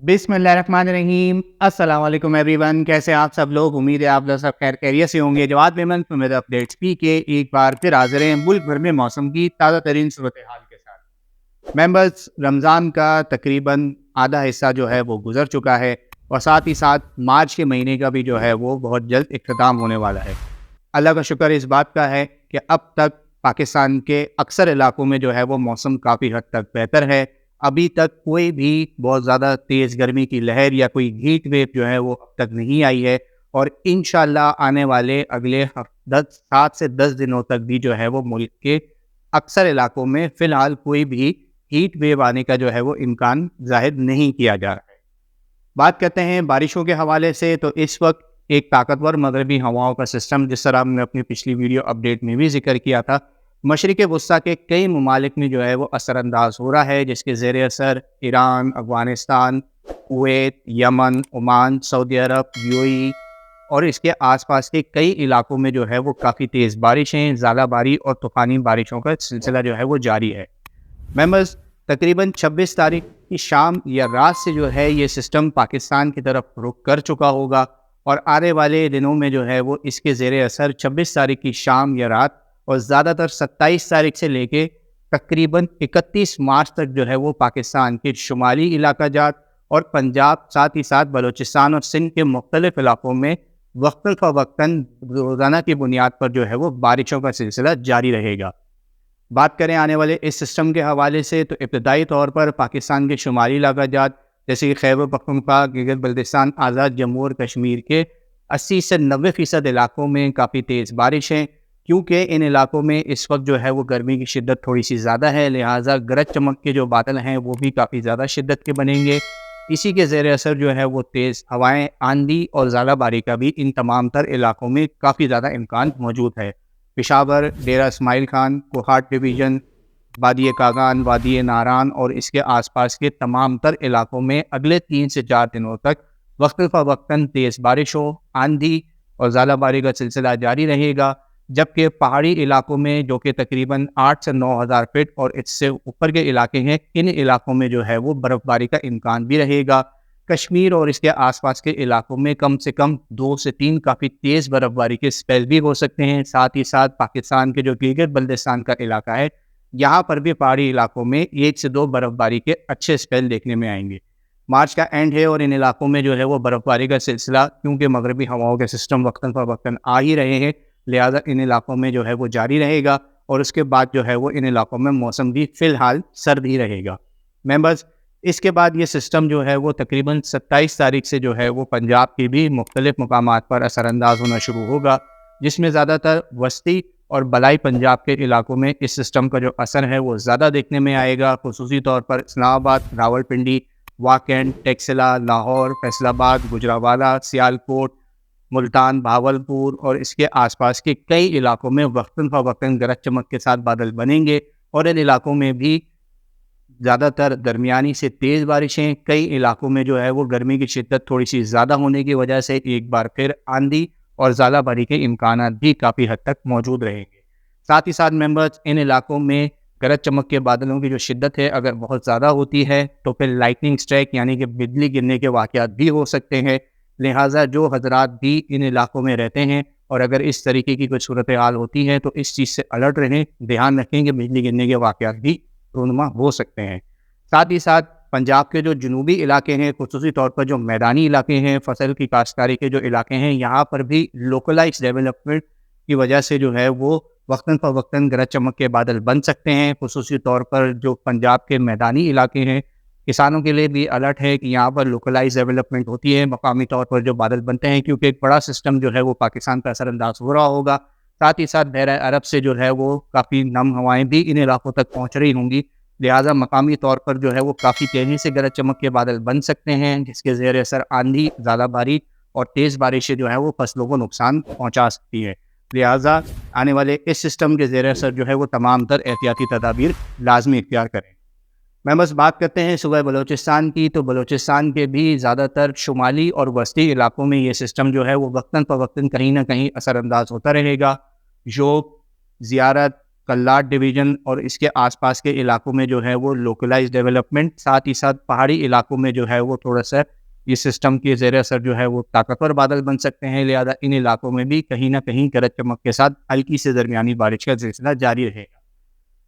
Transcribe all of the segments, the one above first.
बिस्मिल्लाहिर्रहमानिर्रहीम। अस्सलाम वालेकुम एवरीवन। कैसे आप सब लोग? उम्मीद है आप लोग सब खैर खैरियत से होंगे। जवाद मेमन मेरे अपडेट्स पी के एक बार फिर हाजिर हैं मुल्क भर में मौसम की ताज़ा तरीन सूरत हाल के साथ। मेंबर्स, रमज़ान का तकरीबन आधा हिस्सा जो है वो गुजर चुका है और साथ ही साथ मार्च के महीने का भी जो है वो बहुत जल्द इख्तिताम होने वाला है। अल्लाह का शुक्र इस बात का है कि अब तक पाकिस्तान के अक्सर इलाकों में जो है वो मौसम काफ़ी हद तक बेहतर है। अभी तक कोई भी बहुत ज़्यादा तेज़ गर्मी की लहर या कोई हीट वेव जो है वो अब तक नहीं आई है और इंशाल्लाह आने वाले अगले 7 से 10 दिनों तक भी जो है वो मुल्क के अक्सर इलाकों में फ़िलहाल कोई भी हीट वेव आने का जो है वो इम्कान ज़ाहिर नहीं किया जा रहा है। बात करते हैं बारिशों के हवाले से, तो इस वक्त एक ताकतवर मगरबी हवाओं का सिस्टम, जिस तरह हमने अपनी पिछली वीडियो अपडेट में भी जिक्र किया था, मशरिक़ वस्ता के कई ममालिक में जो है वो असरअंदाज हो रहा है, जिसके ज़ेर असर Iran, Afghanistan, Kuwait, Yemen, Oman, Saudi Arab, UAE और इसके आसपास के कई इलाकों में जो है वो काफ़ी तेज़ बारिशें, ज़्यादाबारी और तूफ़ानी बारिशों का सिलसिला जो है वो जारी है। मेंबर्स, तकरीबन 26 तारीख की शाम या रात से जो है ये सिस्टम पाकिस्तान की तरफ रुख कर चुका होगा और आने वाले दिनों में जो है वो इसके ज़ेर असर 26 तारीख की शाम या रात और ज़्यादातर 27 तारीख से लेके तकरीबन 31 मार्च तक जो है वो पाकिस्तान के शुमाली इलाका जात और पंजाब, साथ ही साथ बलूचिस्तान और सिंध के मुख्तलिफ इलाकों में वक्तन फ़वक्तन रोज़ाना की बुनियाद पर जो है वो बारिशों का सिलसिला जारी रहेगा। बात करें आने वाले इस सिस्टम के हवाले से, तो इब्तदाई तौर पर पाकिस्तान के शुमाली इलाका जात जैसे कि खैबर पख्तूनख्वा, गिलगित बल्तिस्तान, आज़ाद जम्मू और कश्मीर के 80 से 90% इलाकों में काफ़ी तेज़ बारिश है, क्योंकि इन इलाकों में इस वक्त जो है वो गर्मी की शिद्दत थोड़ी सी ज़्यादा है, लिहाजा गरज चमक के जो बादल हैं वो भी काफ़ी ज़्यादा शिद्दत के बनेंगे। इसी के ज़ेर असर जो है वो तेज़ हवाएँ, आंधी और ज़्यादाबारी का भी इन तमाम तर इलाकों में काफ़ी ज़्यादा इम्कान मौजूद है। पेशावर, डेरा इस्माइल खान, कोहाट डिवीज़न, वादी कागान, वादी नारान और इसके आसपास के तमाम तर इलाकों में अगले 3 से 4 दिनों तक वक्तन तेज़ बारिशों, आंधी और ज़्यादाबारी का सिलसिला जारी रहेगा, जबकि पहाड़ी इलाकों में जो कि तकरीबन 8 से 9 हज़ार फीट और इससे ऊपर के इलाके हैं, इन इलाकों में जो है वो बर्फ़बारी का इम्कान भी रहेगा। कश्मीर और इसके आसपास के इलाकों में कम से कम 2 से 3 काफ़ी तेज़ बर्फ़बारी के स्पेल भी हो सकते हैं। साथ ही साथ पाकिस्तान के जो गिलगित बल्तिस्तान का इलाका है, यहाँ पर भी पहाड़ी इलाकों में 1 से 2 बर्फ़बारी के अच्छे स्पेल देखने में आएंगे। मार्च का एंड है और इन इलाकों में जो है वो बर्फ़बारी का सिलसिला, क्योंकि मगरबी हवाओं के सिस्टम वक्तन फ़वक्तन आ ही रहे हैं, लिहाजा इन इलाकों में जो है वो जारी रहेगा और उसके बाद जो है वो इन इलाकों में मौसम भी फ़िलहाल सर्द ही रहेगा। मेंबर्स, इसके बाद ये सिस्टम जो है वो तकरीबन 27 तारीख से जो है वो पंजाब के भी मुख्तलिफ मकामात पर असरअंदाज होना शुरू होगा, जिसमें ज़्यादातर वस्ती और बलाई पंजाब के इलाकों में इस सिस्टम का जो असर है वो ज़्यादा देखने में आएगा। खुसूसी तौर पर इस्लामाबाद, रावलपिंडी, वाकैंड, टेक्सला, लाहौर, फैसलाबाद, गुजरावाला, सियालकोट, मुल्तान, भावलपुर और इसके आसपास के कई इलाकों में वक्तन फ़वक्तन गरज चमक के साथ बादल बनेंगे और इन इलाकों में भी ज़्यादातर दरमियानी से तेज़ बारिशें, कई इलाकों में जो है वो गर्मी की शिद्दत थोड़ी सी ज़्यादा होने की वजह से एक बार फिर आंधी और ज़्यादाबारी के इम्कानात भी काफ़ी हद तक मौजूद रहेंगे। साथ ही साथ मेंबर्स, इन इलाकों में गरज चमक के बादलों की जो शिद्दत है अगर बहुत ज़्यादा होती है तो फिर लाइटनिंग स्ट्राइक यानी कि बिजली गिरने के वाक़यात भी हो सकते हैं। लिहाजा जो हजरात भी इन इलाकों में रहते हैं और अगर इस तरीके की कोई सूरत हाल होती है तो इस चीज़ से अलर्ट रहें, ध्यान रखें कि बिजली गिरने के वाक़यात भी रूनुमा हो सकते हैं। साथ ही साथ पंजाब के जो जनूबी इलाके हैं, खुसूसी तौर पर जो मैदानी इलाके हैं, फसल की काश्तकारी के जो इलाके हैं, यहाँ पर भी लोकलाइज डेवलपमेंट की वजह से जो है वो वक्तन फ़वक्तन गरज चमक के बादल बन सकते हैं। खुसूसी तौर पर जो पंजाब के मैदानी इलाके हैं, किसानों के लिए भी अलर्ट है कि यहाँ पर लोकलाइज डेवलपमेंट होती है, मकामी तौर पर जो बादल बनते हैं, क्योंकि एक बड़ा सिस्टम जो है वो पाकिस्तान पर असरअंदाज हो रहा होगा। साथ ही साथ बहरा अरब से जो है वो काफ़ी नम हवाएं भी इन इलाकों तक पहुँच रही होंगी, लिहाजा मकामी तौर पर जो है वो काफ़ी तेज़ी से गरज चमक के बादल बन सकते हैं, जिसके ज़ेर असर आंधी, ज़्यादाबारी और तेज़ बारिशें जो है वो फसलों को नुकसान पहुँचा सकती है। लिहाजा आने वाले इस सिस्टम के ज़ेर असर जो है वो तमाम तर एहतियाती तदाबीर लाजमी इख्तियार करें। मैं बस बात करते हैं सूबा बलूचिस्तान की, तो बलूचिस्तान के भी ज़्यादातर शुमाली और वस्ती इलाकों में ये सिस्टम जो है वो वक्तन फ़वक्तन कहीं ना कहीं असरअंदाज होता रहेगा। योग, ज़ियारत, کلات ڈویژن اور اس کے آس پاس کے علاقوں میں جو ہے وہ لوکلائز ڈیولپمنٹ، ساتھ ہی ساتھ پہاڑی علاقوں میں جو ہے وہ تھوڑا سا یہ سسٹم کے زیر اثر جو ہے وہ طاقتور بادل بن سکتے ہیں، لہذا ان علاقوں میں بھی کہیں نہ کہیں گرج چمک کے ساتھ ہلکی سے درمیانی بارش کا سلسلہ جاری رہے گا۔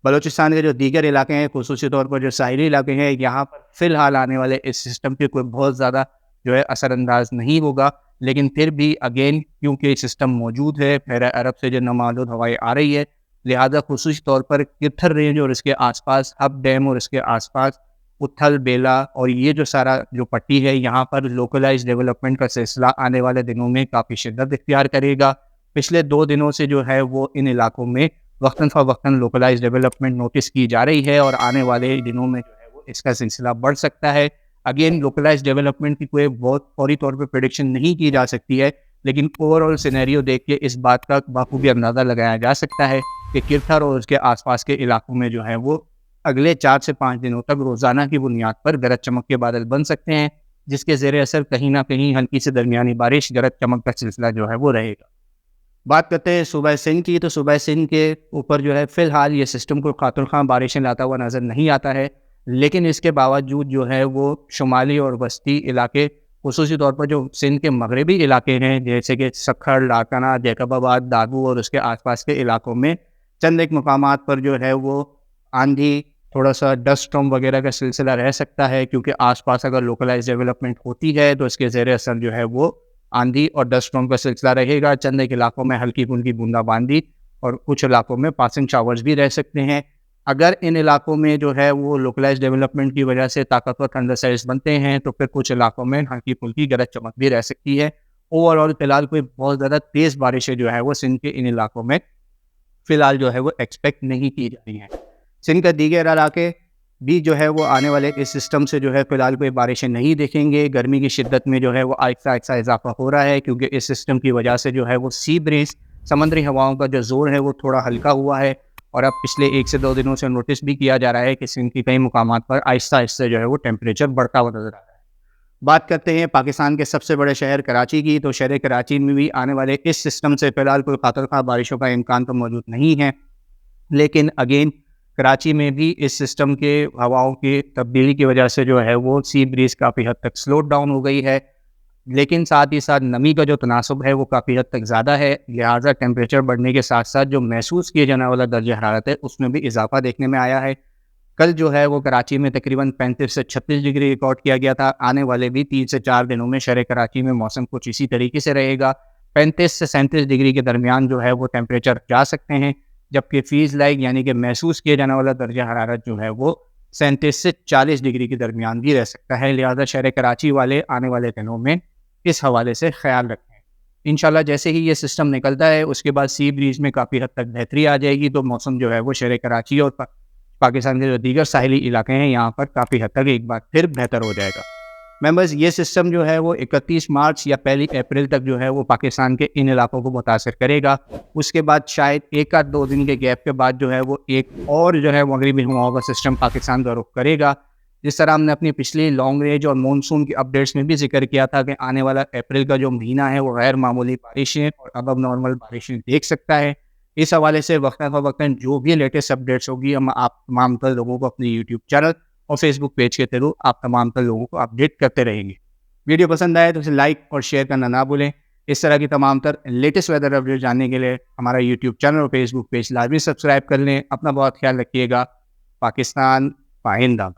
بلوچستان کے جو دیگر علاقے ہیں، خصوصی طور پر جو ساحلی علاقے ہیں، یہاں پر فی الحال آنے والے اس سسٹم کے کوئی بہت زیادہ جو ہے اثر انداز نہیں ہوگا، لیکن پھر بھی اگین کیونکہ یہ سسٹم موجود ہے، بحیرہ عرب سے جو نمالود ہوائیں آ رہی ہے، لہذا خصوصی طور پر کرتھر رینج اور اس کے آس پاس، ہب ڈیم اور اس کے آس پاس، اتھل بیلا اور یہ جو سارا جو پٹی ہے، یہاں پر لوکلائز ڈیولپمنٹ کا سلسلہ آنے والے دنوں میں کافی شدت اختیار کرے گا۔ پچھلے 2 دنوں سے جو ہے وہ ان علاقوں میں وقتاً فوقتاً لوکلائز ڈیولپمنٹ نوٹس کی جا رہی ہے، اور آنے والے دنوں میں جو ہے وہ اس کا سلسلہ بڑھ سکتا ہے۔ اگین لوکلائز ڈیولپمنٹ کی کوئی بہت فوری طور پہ پریڈکشن نہیں کی جا سکتی ہے، لیکن اوور آل سینیریو دیکھ کے اس بات کا بخوبی اندازہ لگایا جا سکتا ہے کہ کرتھر اور اس کے آس پاس کے علاقوں میں جو ہے وہ اگلے 4 سے 5 دنوں تک روزانہ کی بنیاد پر گرج چمک کے بادل بن سکتے ہیں، جس کے زیر اثر کہیں نہ کہیں ہلکی سے درمیانی بارش، گرج چمک کا سلسلہ جو ہے وہ رہے گا۔ بات کرتے ہیں صوبہ سندھ کی، تو صوبہ سندھ کے اوپر جو ہے فی الحال یہ سسٹم کو خاطر خواہ بارشیں لاتا ہوا نظر نہیں آتا ہے، لیکن اس کے باوجود جو ہے وہ شمالی اور وسطی علاقے، خصوصی طور پر جو سندھ کے مغربی علاقے ہیں جیسے کہ سکھڑ، لاکانہ، جیکب آباد، داگو اور اس کے آس پاس کے علاقوں میں چند ایک مقامات پر جو ہے وہ آندھی، تھوڑا سا ڈسٹ اسٹارم وغیرہ کا سلسلہ رہ سکتا ہے، کیونکہ آس پاس اگر لوکلائز ڈیولپمنٹ ہوتی ہے تو اس کے زیر اثر جو ہے وہ آندھی اور ڈسٹ اسٹارم کا سلسلہ رہے گا۔ چند ایک علاقوں میں ہلکی پھلکی بوندا باندی اور کچھ علاقوں میں پاسنگ شاورز بھی رہ سکتے ہیں۔ اگر ان علاقوں میں جو ہے وہ لوکلائز ڈیولپمنٹ کی وجہ سے طاقتور تھنڈر سیلز بنتے ہیں تو پھر کچھ علاقوں میں ہلکی پھلکی گرج چمک بھی رہ سکتی ہے۔ اوور آل فی الحال کوئی بہت زیادہ تیز بارشیں جو ہے وہ سندھ کے ان علاقوں میں فی الحال جو ہے وہ ایکسپیکٹ نہیں کی جا رہی ہیں۔ سندھ کا دیگر علاقے بھی جو ہے وہ آنے والے اس سسٹم سے جو ہے فی الحال کوئی بارشیں نہیں دیکھیں گے۔ گرمی کی شدت میں جو ہے وہ آہستہ آہستہ اضافہ ہو رہا ہے، کیونکہ اس سسٹم کی وجہ سے جو ہے وہ سی بریز، سمندری ہواؤں کا جو زور ہے وہ تھوڑا ہلکا ہوا ہے، اور اب پچھلے 1 سے 2 دنوں سے نوٹس بھی کیا جا رہا ہے کہ سندھ کی کئی مقامات پر آہستہ آہستہ جو ہے وہ ٹیمپریچر بڑھتا ہوا نظر آ رہا ہے۔ بات کرتے ہیں پاکستان کے سب سے بڑے شہر کراچی کی، تو شہر کراچی میں بھی آنے والے اس سسٹم سے فی الحال کوئی خاطر خواہ بارشوں کا امکان تو موجود نہیں ہے، لیکن اگین کراچی میں بھی اس سسٹم کے ہواؤں کی تبدیلی کی وجہ سے جو ہے وہ سی بریز کافی حد تک سلو ڈاؤن ہو گئی ہے، لیکن ساتھ ہی ساتھ نمی کا جو تناسب ہے وہ کافی حد تک زیادہ ہے، لہٰذا ٹیمپریچر بڑھنے کے ساتھ ساتھ جو محسوس کیے جانے والا درجہ حرارت ہے اس میں بھی اضافہ دیکھنے میں آیا ہے۔ کل جو ہے وہ کراچی میں تقریباً 35 سے 36 ڈگری ریکارڈ کیا گیا تھا۔ آنے والے بھی 3 سے 4 دنوں میں شہر کراچی میں موسم کچھ اسی طریقے سے رہے گا، 35 سے 37 ڈگری کے درمیان جو ہے وہ ٹیمپریچر جا سکتے ہیں، جبکہ فیز لائک یعنی کہ محسوس کیا جانے والا درجہ حرارت جو ہے وہ 37 سے 40 ڈگری کے درمیان بھی رہ سکتا ہے، لہٰذا شہر کراچی والے آنے والے دنوں میں اس حوالے سے خیال رکھیں۔ انشاءاللہ جیسے ہی یہ سسٹم نکلتا ہے اس کے بعد سی بریز میں کافی حد تک بہتری آ جائے گی، تو موسم جو ہے وہ شہر کراچی اور پاکستان کے جو دیگر ساحلی علاقے ہیں یہاں پر کافی حد تک ایک بار پھر بہتر ہو جائے گا۔ ممبرز، یہ سسٹم جو ہے وہ 31 مارچ یا 1 اپریل تک جو ہے وہ پاکستان کے ان علاقوں کو متاثر کرے گا۔ اس کے بعد شاید 1 یا 2 دن کے گیپ کے بعد جو ہے وہ ایک اور جو ہے مغربی ہواؤں کا سسٹم پاکستان کا رخ کرے گا۔ جس طرح ہم نے اپنی پچھلی لانگ رینج اور مونسون کی اپڈیٹس میں بھی ذکر کیا تھا کہ آنے والا اپریل کا جو مہینہ ہے وہ غیر معمولی بارشیں اور ابو نارمل بارشیں دیکھ سکتا ہے۔ اس حوالے سے وقتاً فوقتاً جو بھی لیٹسٹ اپڈیٹس ہوگی ہم آپ تمام تر لوگوں کو اپنے یوٹیوب چینل اور فیس بک پیج کے تھرو آپ تمام تر لوگوں کو اپڈیٹ کرتے رہیں گے۔ ویڈیو پسند آئے تو اسے لائک اور شیئر کرنا نہ بھولیں۔ اس طرح کی تمام تر لیٹسٹ ویدر اپڈیٹ جاننے کے لیے ہمارا یوٹیوب چینل اور فیس بک پیج لازمی سبسکرائب کر لیں۔ اپنا بہت خیال رکھیے گا۔ پاکستان پائندہ۔